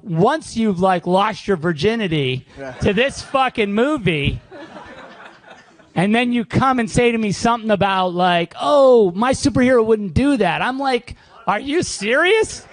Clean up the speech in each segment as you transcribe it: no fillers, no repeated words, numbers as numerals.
once you've like lost your virginity to this fucking movie, and then you come and say to me something about like, oh, my superhero wouldn't do that. I'm like, are you serious?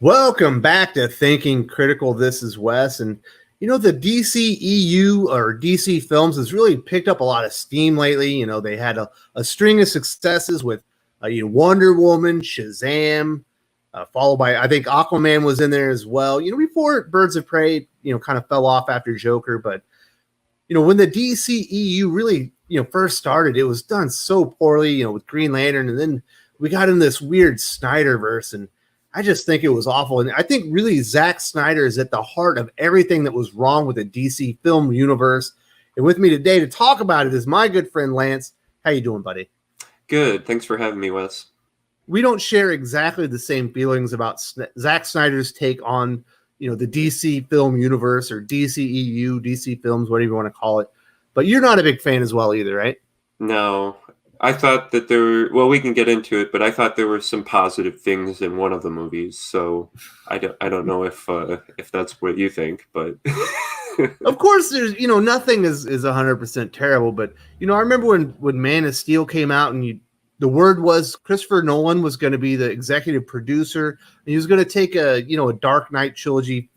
Welcome back to Thinking Critical. This is Wes. And, you know, the DCEU or DC Films has really picked up a lot of steam lately. You know, they had a string of successes with Wonder Woman, Shazam, followed by, I think Aquaman was in there as well. You know, before Birds of Prey, kind of fell off after Joker. But, when the DCEU really, first started, it was done so poorly, with Green Lantern. And then we got in this weird Snyderverse, and I just think it was awful. And I think really Zack Snyder is at the heart of everything that was wrong with the DC film universe. And with me today to talk about it is my good friend Lance. How you doing, buddy? Good. Thanks for having me, Wes. We don't share exactly the same feelings about Zack Snyder's take on, the DC film universe or DCEU, DC films, whatever you want to call it. But you're not a big fan as well either, right? No. I thought that we can get into it, but I thought there were some positive things in one of the movies. So I don't know if that's what you think, but of course there's, nothing is 100% terrible, but I remember when Man of Steel came out and the word was Christopher Nolan was going to be the executive producer, and he was going to take a Dark Knight trilogy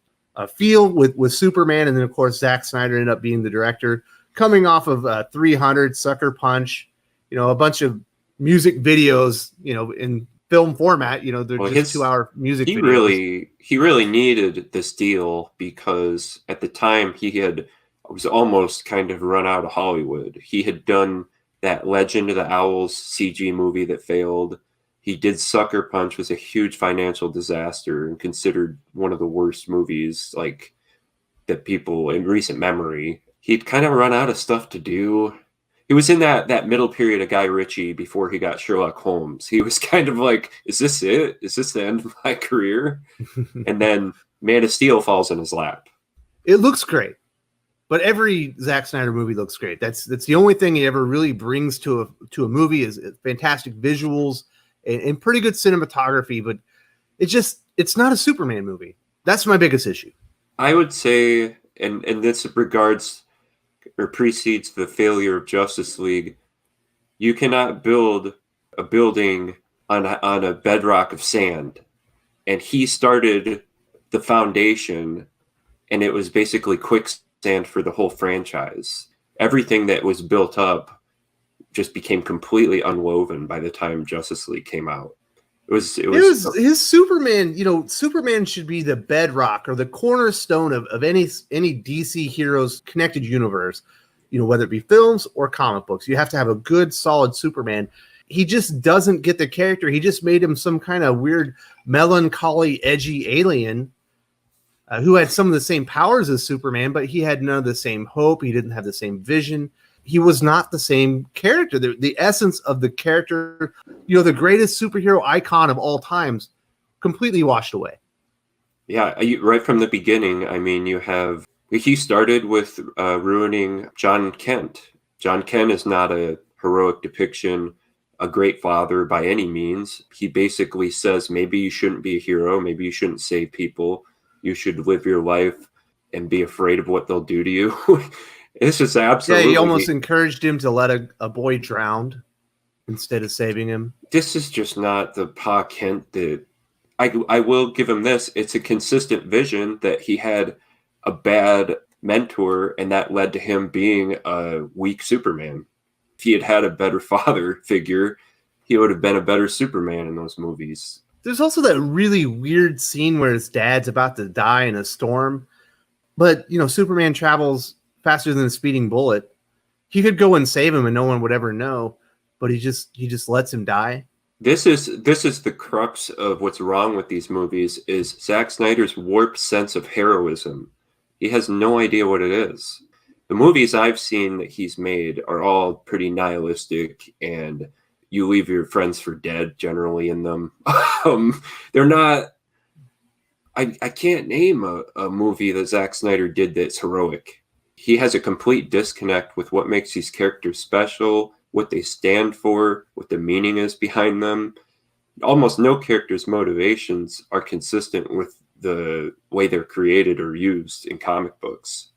feel with Superman, and then of course Zack Snyder ended up being the director, coming off of 300, Sucker Punch, a bunch of music videos, in film format, they're just 2-hour music videos. He really needed this deal because at the time was almost kind of run out of Hollywood. He had done that Legend of the Owls CG movie that failed. He did Sucker Punch, was a huge financial disaster and considered one of the worst movies like that people in recent memory. He'd kind of run out of stuff to do. He was in that middle period of Guy Ritchie before he got Sherlock Holmes. He was kind of like, is this it? Is this the end of my career? And then Man of Steel falls in his lap. It looks great. But every Zack Snyder movie looks great. That's the only thing he ever really brings to a movie is fantastic visuals and pretty good cinematography. But it's not a Superman movie. That's my biggest issue. I would say, and this regards or precedes the failure of Justice League, you cannot build a building on a bedrock of sand. And he started the foundation, and it was basically quicksand for the whole franchise. Everything that was built up just became completely unwoven by the time Justice League came out. It was his Superman. Superman should be the bedrock or the cornerstone of any DC heroes connected universe. Whether it be films or comic books, you have to have a good, solid Superman. He just doesn't get the character. He just made him some kind of weird, melancholy, edgy alien who had some of the same powers as Superman, but he had none of the same hope. He didn't have the same vision. He was not the same character. The essence of the character, the greatest superhero icon of all times, completely washed away. Yeah, right from the beginning. He started with ruining John Kent. John Kent is not a heroic depiction, a great father by any means. He basically says, maybe you shouldn't be a hero. Maybe you shouldn't save people. You should live your life and be afraid of what they'll do to you. This is absolutely... Yeah, he almost encouraged him to let a boy drown instead of saving him. This is just not the Pa Kent that... I will give him this. It's a consistent vision that he had a bad mentor, and that led to him being a weak Superman. If he had had a better father figure, he would have been a better Superman in those movies. There's also that really weird scene where his dad's about to die in a storm, but Superman travels faster than a speeding bullet. He could go and save him and no one would ever know, but he just lets him die. This is the crux of what's wrong with these movies is Zack Snyder's warped sense of heroism. He has no idea what it is. The movies I've seen that he's made are all pretty nihilistic, and you leave your friends for dead generally in them. They're not... I can't name a movie that Zack Snyder did that's heroic. He has a complete disconnect with what makes these characters special, what they stand for, what the meaning is behind them. Almost no character's motivations are consistent with the way they're created or used in comic books.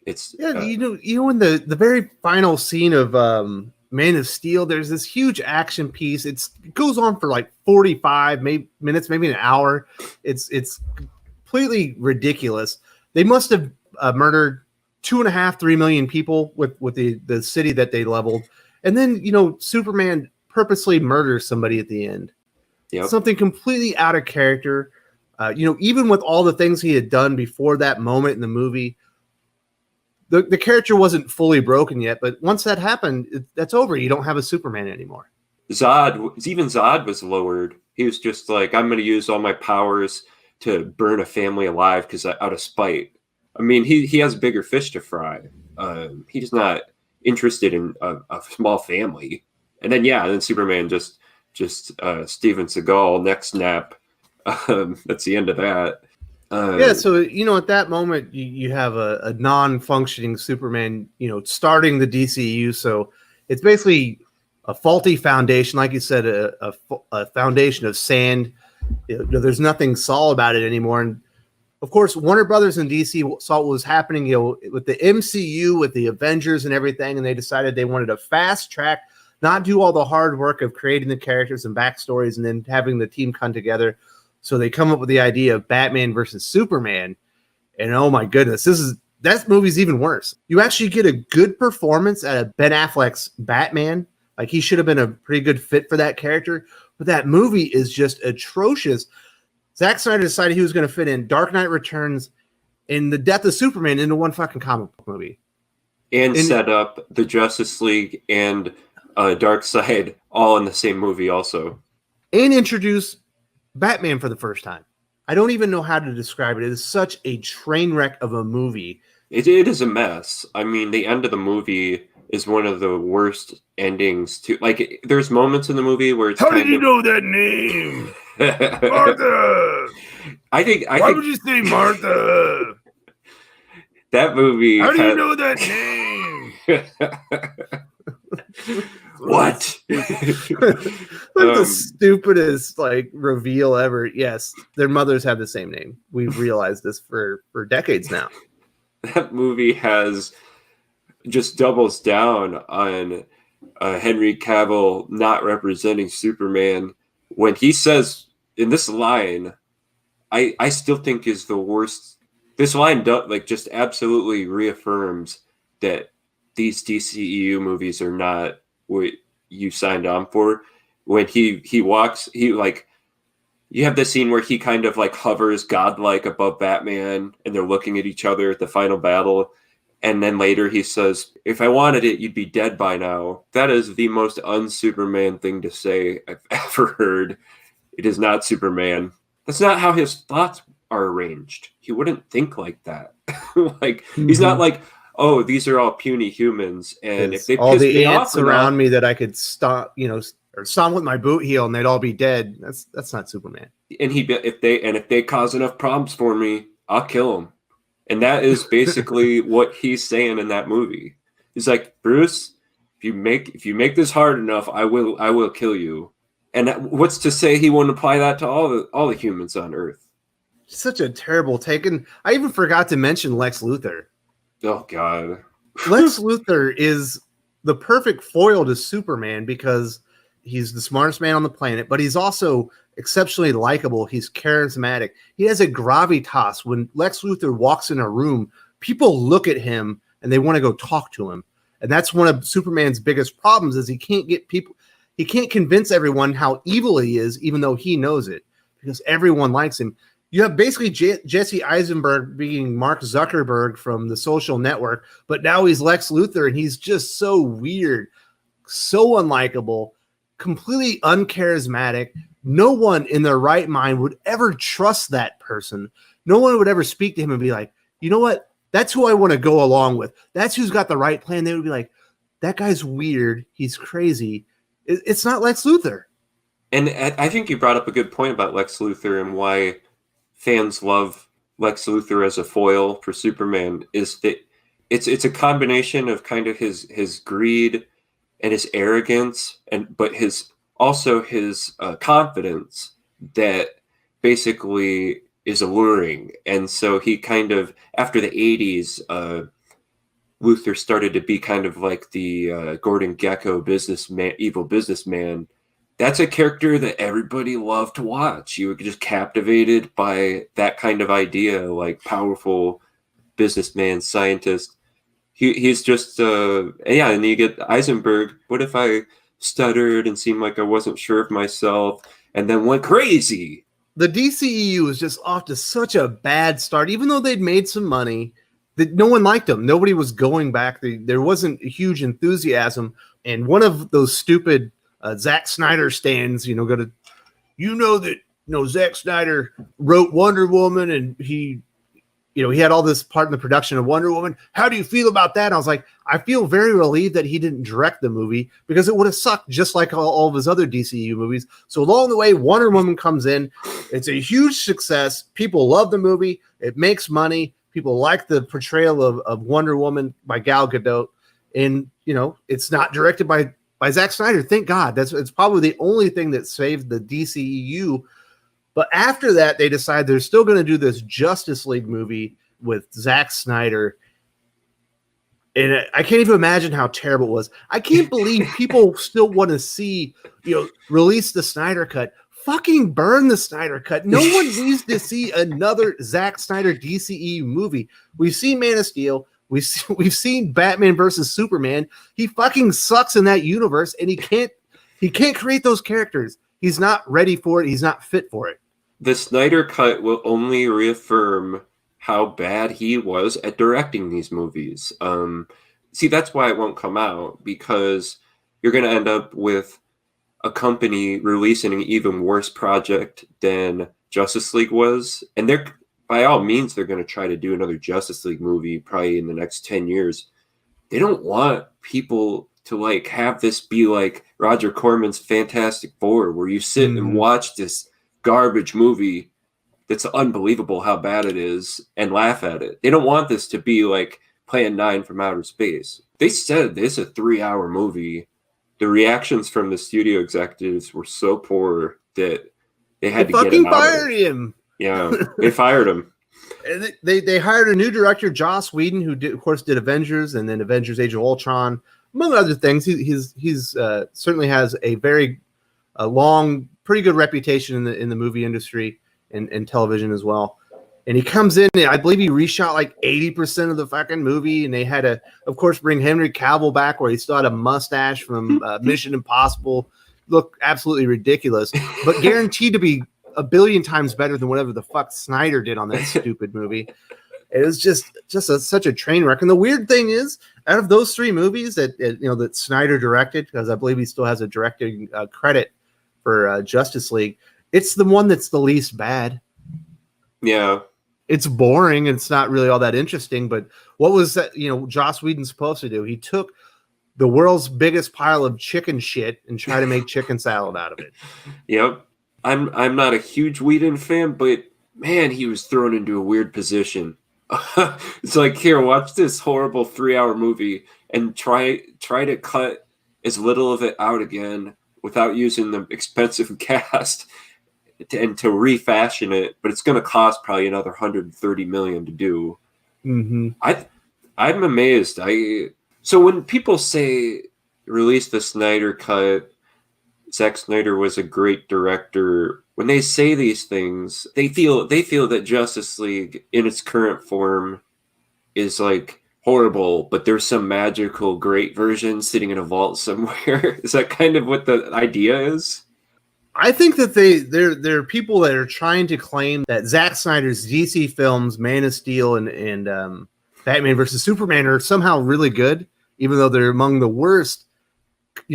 It's you know in the very final scene of Man of Steel, there's this huge action piece. It goes on for like 45 minutes, maybe an hour. It's completely ridiculous. They must have murdered 2.5-3 million people with the city that they leveled, and then Superman purposely murders somebody at the end. Yep. Something completely out of character. Even with all the things he had done before that moment in the movie, the character wasn't fully broken yet. But once that happened, that's over. You don't have a Superman anymore. Zod was lowered. He was just like, I'm going to use all my powers to burn a family alive because out of spite. I mean, he has bigger fish to fry. He's not interested in a small family. And then Superman just Steven Seagal neck snap. That's the end of that. So at that moment you have a non-functioning Superman, starting the DCEU. So it's basically a faulty foundation, like you said, a foundation of sand. There's nothing solid about it anymore. And of course, Warner Brothers and DC saw what was happening, with the MCU, with the Avengers and everything, and they decided they wanted to fast track, not do all the hard work of creating the characters and backstories and then having the team come together. So they come up with the idea of Batman versus Superman. And oh my goodness, that movie's even worse. You actually get a good performance out of Ben Affleck's Batman. Like, he should have been a pretty good fit for that character. But that movie is just atrocious. Zack Snyder decided he was going to fit in Dark Knight Returns and the death of Superman into one fucking comic book movie. And set up the Justice League and Darkseid all in the same movie also. And introduce Batman for the first time. I don't even know how to describe it. It is such a train wreck of a movie. It is a mess. I mean, the end of the movie is one of the worst endings to, like, there's moments in the movie where it's How did you know that name? Martha! Why would you say Martha? That movie. How do you know that name? What? The stupidest reveal ever. Yes, their mothers have the same name. We've realized this for decades now. That movie just doubles down on Henry Cavill not representing Superman when he says in this line, I still think is the worst. This line just absolutely reaffirms that these DCEU movies are not what you signed on for. When he walks, you have this scene where he kind of hovers godlike above Batman and they're looking at each other at the final battle. And then later he says, if I wanted it, you'd be dead by now. That is the most un-Superman thing to say I've ever heard. It is not Superman. That's not how his thoughts are arranged. He wouldn't think like that. He's not like, oh, these are all puny humans, and if they all piss the me ants off around me that I could stop, or stomp with my boot heel, and they'd all be dead. That's not Superman. And if they cause enough problems for me, I'll kill them. And that is basically what he's saying in that movie. He's like, Bruce, if you make this hard enough, I will kill you. And what's to say he wouldn't apply that to all the humans on Earth? Such a terrible take. And I even forgot to mention Lex Luthor. Oh God. Lex Luthor is the perfect foil to Superman because he's the smartest man on the planet, but he's also exceptionally likable. He's charismatic. He has a gravitas. When Lex Luthor walks in a room, people look at him and they want to go talk to him. And that's one of Superman's biggest problems is he can't convince everyone how evil he is, even though he knows it, because everyone likes him. You have basically Jesse Eisenberg being Mark Zuckerberg from The Social Network, but now he's Lex Luthor, and he's just so weird, so unlikable, completely uncharismatic. No one in their right mind would ever trust that person. No one would ever speak to him and be like, you know what? That's who I want to go along with. That's who's got the right plan. They would be like, that guy's weird. He's crazy. It's not Lex Luthor. And I think you brought up a good point about Lex Luthor and why fans love Lex Luthor as a foil for Superman is that it's a combination of kind of his greed and his arrogance, but his confidence that basically is alluring. And so he kind of, after the 80s, Luther started to be kind of like the Gordon Gekko businessman, evil businessman. That's a character that everybody loved to watch. You were just captivated by that kind of idea, like powerful businessman, scientist. He's just, yeah, and you get Eisenberg. What if I stuttered and seemed like I wasn't sure of myself and then went crazy? The DCEU was just off to such a bad start, even though they'd made some money. That no one liked them. Nobody was going back. There wasn't a huge enthusiasm. And one of those stupid Zack Snyder stands, Zack Snyder wrote Wonder Woman, and he had all this part in the production of Wonder Woman. How do you feel about that? And I was like, I feel very relieved that he didn't direct the movie, because it would have sucked just like all of his other DCU movies. So along the way, Wonder Woman comes in. It's a huge success. People love the movie. It makes money. People like the portrayal of Wonder Woman by Gal Gadot. And, it's not directed by Zack Snyder. Thank God. It's probably the only thing that saved the DCEU. But after that, they decide they're still going to do this Justice League movie with Zack Snyder. And I can't even imagine how terrible it was. I can't believe people still want to see, release the Snyder Cut. Fucking burn the Snyder Cut. No one needs to see another Zack Snyder DCEU movie. We've seen Man of Steel. We've seen Batman versus Superman. He fucking sucks in that universe, and he can't create those characters. He's not ready for it. He's not fit for it. The Snyder Cut will only reaffirm how bad he was at directing these movies. See, that's why it won't come out, because you're going to end up with a company releasing an even worse project than Justice League was. And by all means, they're going to try to do another Justice League movie probably in the next 10 years. They don't want people to have this be like Roger Corman's Fantastic Four, where you sit and watch this garbage movie that's unbelievable how bad it is and laugh at it. They don't want this to be like Plan 9 from Outer Space. They said this is a 3-hour movie. The reactions from the studio executives were so poor that they had to get him out. Fired him. Yeah, they fired him. And they hired a new director, Joss Whedon, who of course did Avengers and then Avengers: Age of Ultron, among other things. He's certainly has a very long, pretty good reputation in the movie industry and television as well. And he comes in, and I believe he reshot like 80% of the fucking movie. And they had to, of course, bring Henry Cavill back, where he still had a mustache from Mission Impossible. Looked absolutely ridiculous, but guaranteed to be a billion times better than whatever the fuck Snyder did on that stupid movie. It was just such a train wreck. And the weird thing is, out of those 3 movies that Snyder directed, because I believe he still has a directing credit for Justice League, it's the one that's the least bad. Yeah. It's boring, and it's not really all that interesting. But what was that, Joss Whedon supposed to do? He took the world's biggest pile of chicken shit and tried to make chicken salad out of it. Yep. I'm not a huge Whedon fan, but man, he was thrown into a weird position. It's like, here, watch this horrible 3-hour movie and try to cut as little of it out again without using the expensive cast and to refashion it, but it's going to cost probably another $130 million to do. Mm-hmm. I'm amazed. So when people say release the Snyder Cut, Zack Snyder was a great director, when they say these things, they feel that Justice League in its current form is like horrible, but there's some magical great version sitting in a vault somewhere. Is that kind of what the idea is? I think that there are people that are trying to claim that Zack Snyder's DC films, Man of Steel and Batman versus Superman, are somehow really good, even though they're among the worst,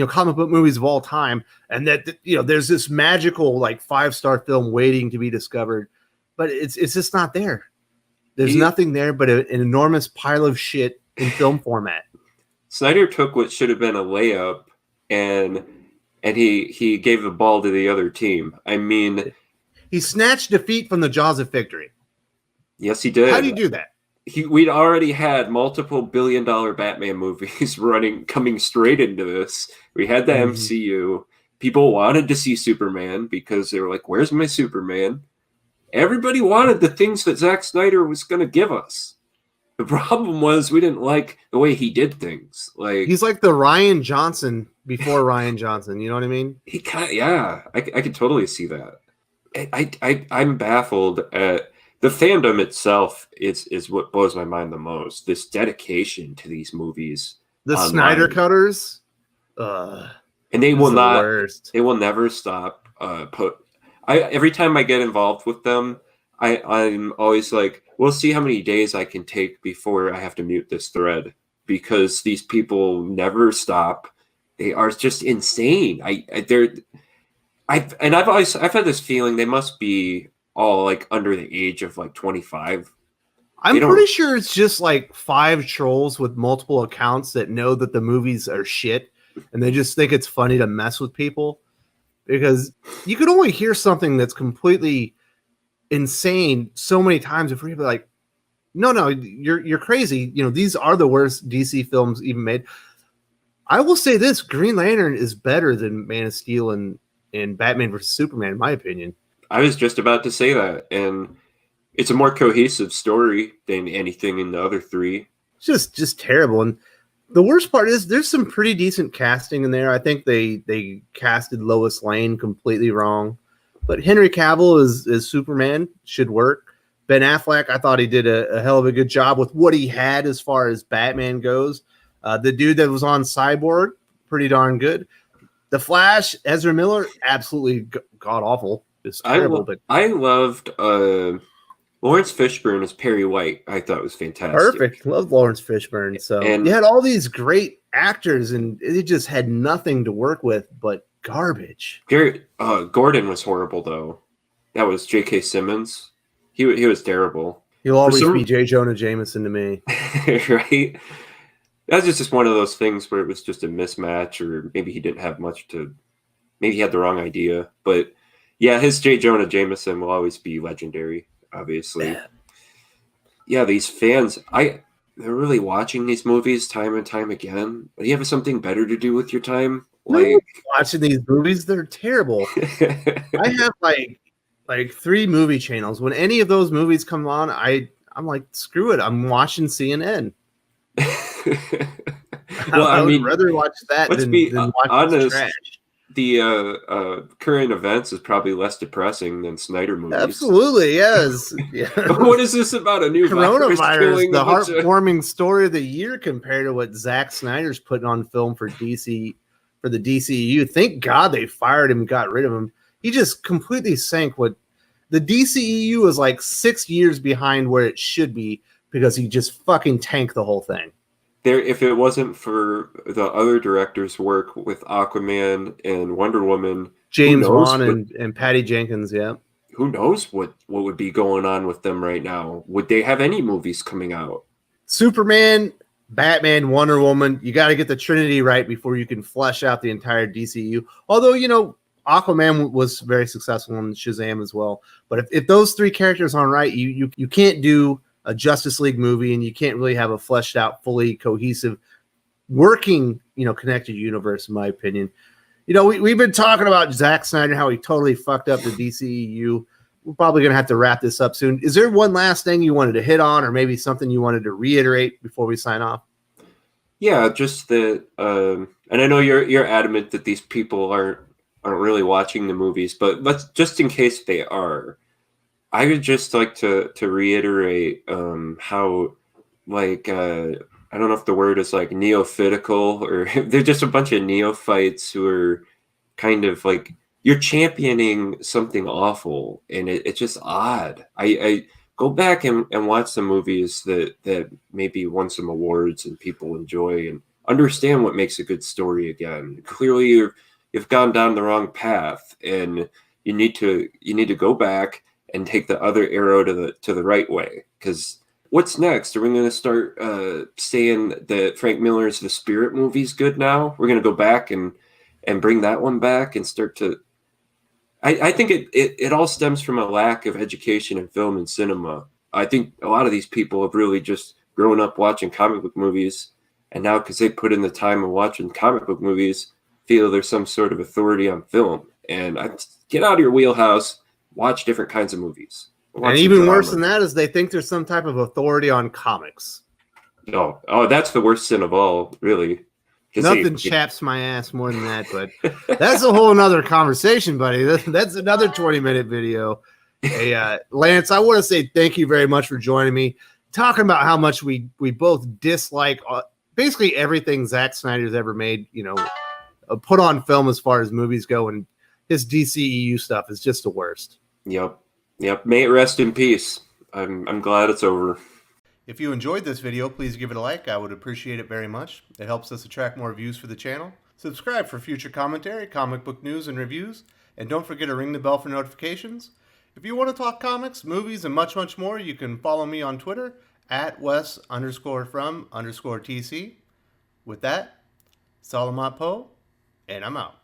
comic book movies of all time, and that there's this magical 5-star film waiting to be discovered, but it's just not there. There's nothing there but an enormous pile of shit in film format. Snyder took what should have been a layup and he gave the ball to the other team. I mean, he snatched defeat from the jaws of victory. Yes, he did. How do you do that? We'd already had multiple billion-dollar Batman movies coming straight into this. We had the MCU. People wanted to see Superman because they were like, "Where's my Superman?" everybody wanted the things that Zack Snyder was going to give us. The problem was we didn't like the way he did things. Like, he's like the Ryan Johnson before Ryan Johnson. You know what I mean? he kind of, yeah, I could totally see that. I'm baffled at the fandom itself is what blows my mind the most. This dedication to these movies. The online. Snyder cutters. And they will not. Worst. They will never stop. Every time I get involved with them, I'm always like, we'll see how many days I can take before I have to mute this thread, because these people never stop. They are just insane. I've had this feeling they must be all like under the age of like 25. I'm pretty sure it's just like 5 trolls with multiple accounts that know that the movies are shit, and they just think it's funny to mess with people, because you can only hear something that's completely insane so many times before you're like, no, you're crazy. You know, these are the worst DC films even made. I will say this: Green Lantern is better than Man of Steel and Batman vs Superman, in my opinion. I was just about to say that, and it's a more cohesive story than anything in the other 3. It's just terrible. And the worst part is there's some pretty decent casting in there. I think they casted Lois Lane completely wrong, but Henry Cavill as Superman should work. Ben Affleck, I thought he did a hell of a good job with what he had as far as Batman goes. The dude that was on Cyborg, pretty darn good. The Flash, Ezra Miller, absolutely god awful. It's terrible. I loved Lawrence Fishburne as Perry White. I thought was fantastic. Perfect. Love Lawrence Fishburne. So you had all these great actors, and it just had nothing to work with but garbage. Gordon was horrible, though. That was J.K. Simmons. He was terrible. He'll always be J. Jonah Jameson to me. Right? That was just one of those things where it was just a mismatch, or maybe he didn't have much to... Maybe he had the wrong idea. But, yeah, his J. Jonah Jameson will always be legendary, obviously. Yeah, these fans... They're really watching these movies time and time again. Do you have something better to do with your time? Like watching these movies, they're terrible. I have like 3 movie channels. When any of those movies come on, I'm like, screw it. I'm watching CNN. Well, I mean, would rather watch that than watch honest. trash. The current events is probably less depressing than Snyder movies. Absolutely, yes. Yeah. What is this about a new coronavirus? The heartwarming story of the year compared to what Zack Snyder's putting on film for DC, for the DCEU. Thank God they fired him, got rid of him. He just completely sank what the DCEU is like 6 years behind where it should be, because he just fucking tanked the whole thing. If it wasn't for the other directors' work with Aquaman and Wonder Woman, James Wan and Patty Jenkins, yeah. Who knows what would be going on with them right now? Would they have any movies coming out? Superman, Batman, Wonder Woman, you got to get the Trinity right before you can flesh out the entire DCU. Although, you know, Aquaman was very successful in Shazam as well. But if those 3 characters aren't right, you can't do a Justice League movie, and you can't really have a fleshed out, fully cohesive, working, connected universe, in my opinion. We've been talking about Zack Snyder, how he totally fucked up the DCEU. We're probably going to have to wrap this up soon. Is there one last thing you wanted to hit on, or maybe something you wanted to reiterate before we sign off? Yeah, just that, and I know you're adamant that these people aren't really watching the movies, but just in case they are, I would just like to reiterate how, like, I don't know if the word is like neophitical, or they're just a bunch of neophytes who are kind of like, you're championing something awful, and it's just odd. I go back and watch some movies that maybe won some awards and people enjoy, and understand what makes a good story again. Clearly, you've gone down the wrong path, and you need to go back and take the other arrow to the right way. Because what's next? Are we going to start saying that Frank Miller's The Spirit movie's good now? We're going to go back and bring that one back and start to... I think it all stems from a lack of education in film and cinema. I think a lot of these people have really just grown up watching comic book movies, and now because they put in the time of watching comic book movies, feel there's some sort of authority on film. And get out of your wheelhouse, watch different kinds of movies. And even worse than that is they think there's some type of authority on comics. No. Oh, that's the worst sin of all, really. Nothing chaps my ass more than that, but that's a whole nother conversation, buddy. That's another 20-minute video. Hey, Lance, I want to say thank you very much for joining me, talking about how much we both dislike basically everything Zack Snyder's ever made, put on film as far as movies go, and his DCEU stuff is just the worst. Yep. May it rest in peace. I'm glad it's over. If you enjoyed this video, please give it a like. I would appreciate it very much. It helps us attract more views for the channel. Subscribe for future commentary, comic book news, and reviews. And don't forget to ring the bell for notifications. If you want to talk comics, movies, and much, much more, you can follow me on Twitter at Wes_from_TC. With that, Salamat Po, and I'm out.